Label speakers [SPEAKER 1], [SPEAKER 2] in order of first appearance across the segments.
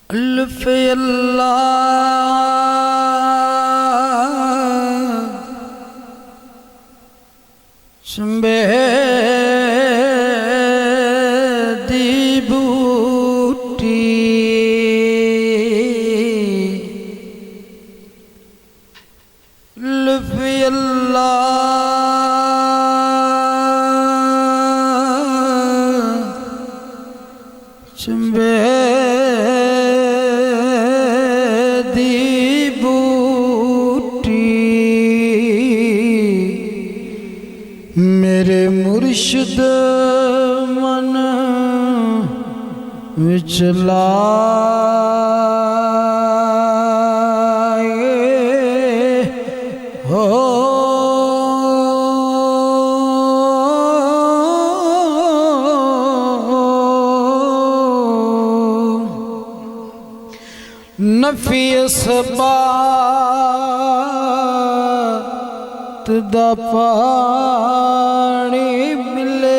[SPEAKER 1] अल्फ अल्लाह चंबे दी बूटी अल्फ अल्लाह चंबे मेरे मुर्शिद मन विच लाए हो नफी असबात दा पानी मिले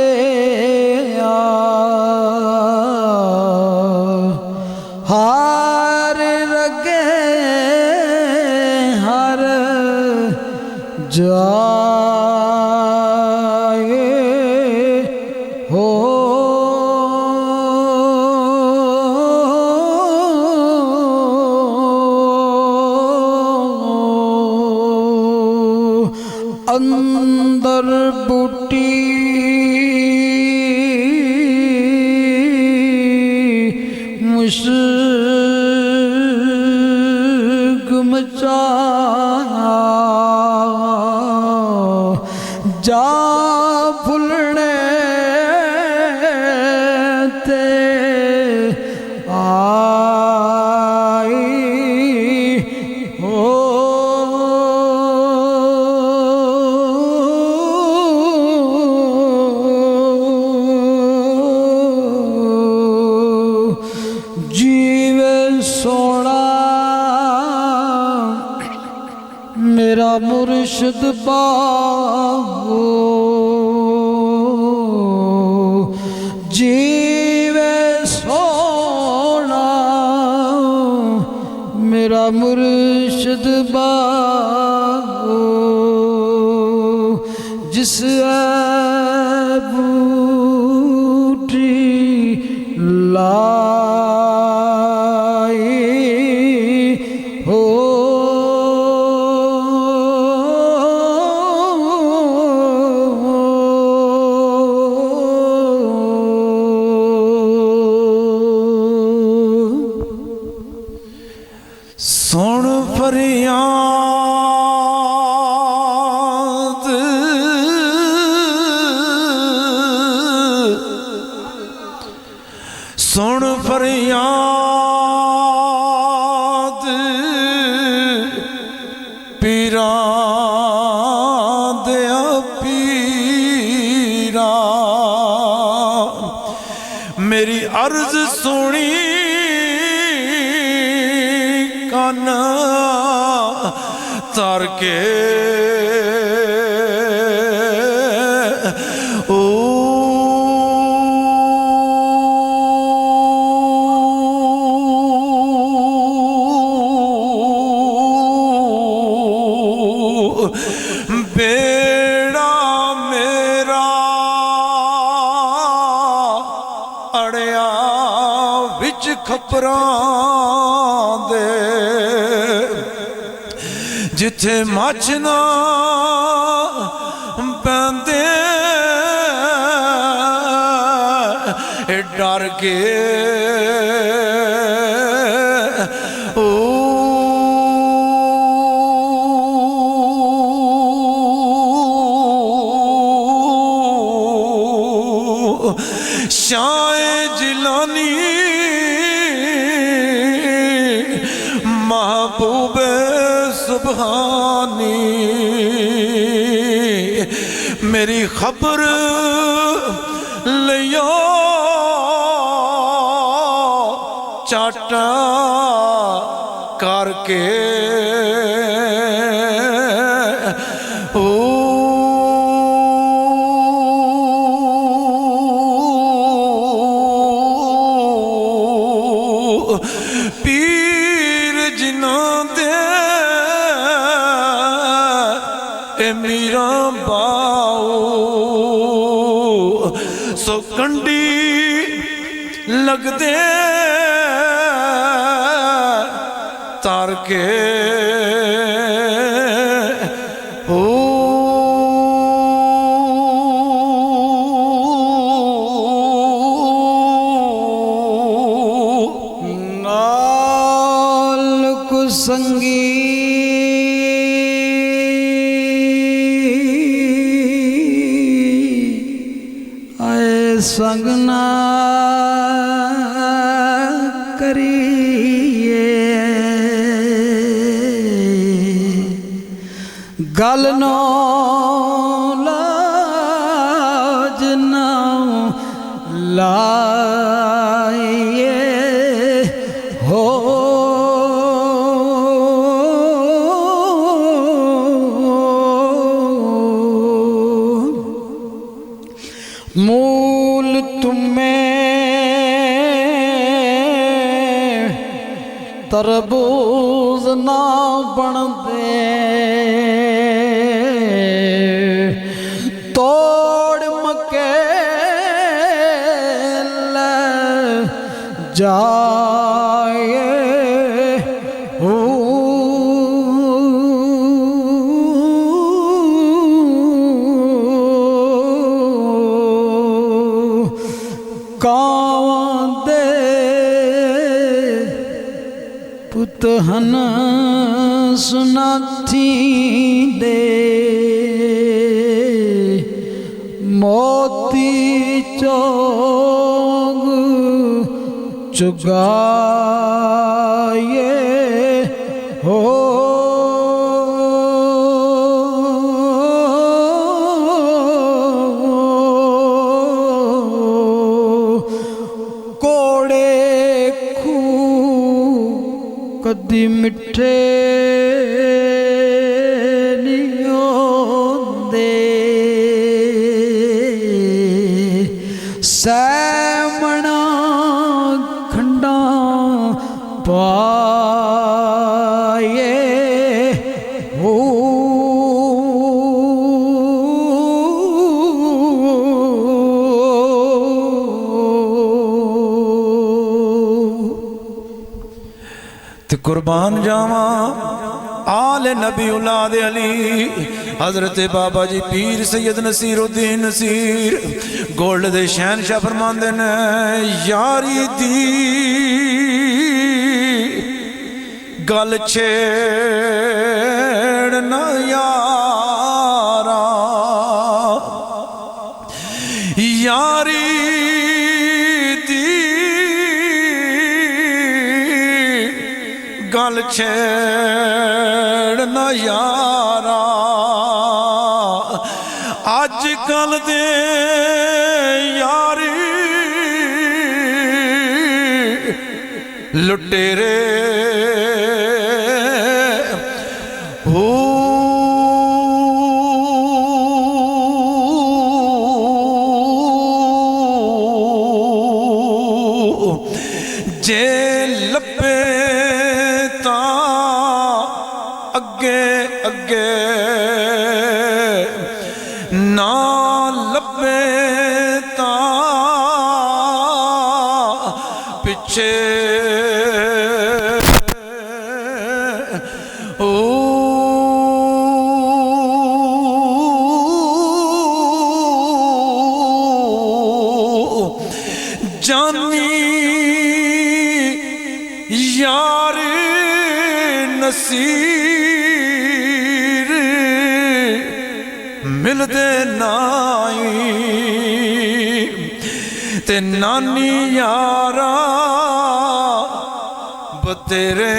[SPEAKER 1] हार रगे हर जाए हो अंदर बूटी मुश्क मचाया जा भुलने ते आई हो मेरा मुर्शिद बाहो जीवे सोना मेरा मुर्शिद बाहो जिस बूटी लाई हो सुन फरियाद सुन फरियाद पीरा दया पीरा मेरी अर्ज सुनी काना तार के ओ बेड़ा मेरा अड़िया विच खपरां दे जिथे मछ ना पैंदे डर के ओ शाए जिलानी महबूबे सुबहानी मेरी खबर लियो चाटा करके ओ मीरा बाऊ सो कंडी लगदे तार के
[SPEAKER 2] संगी आए संगना करिए गल नो लाज ना लाइए हो मूल तुम्हें तरबूज ना बन दे तोड़ मके ले जाए कावंदे पुतहन सुनाथी दे मोती चोग चुगाए हो कदी मिठे नहीं होंदे सैमना खंडा पाए हो
[SPEAKER 1] कुर्बान जावा आले नबी औलाद अली हजरत बाबा जी पीर सैयद नसीरुद्दीन नसीर गोल्ड दे शहनशाह फरमांदे ने यारी दी गल छेड़ना यारा यारी गल छेड़ना यारा अज कल दे यारी लुटेरे हो जे लपे अगे अगे ना लपे ता पिछे ओ जानी यार नसीर मिलदे नाई ते नानी यारा बतेरे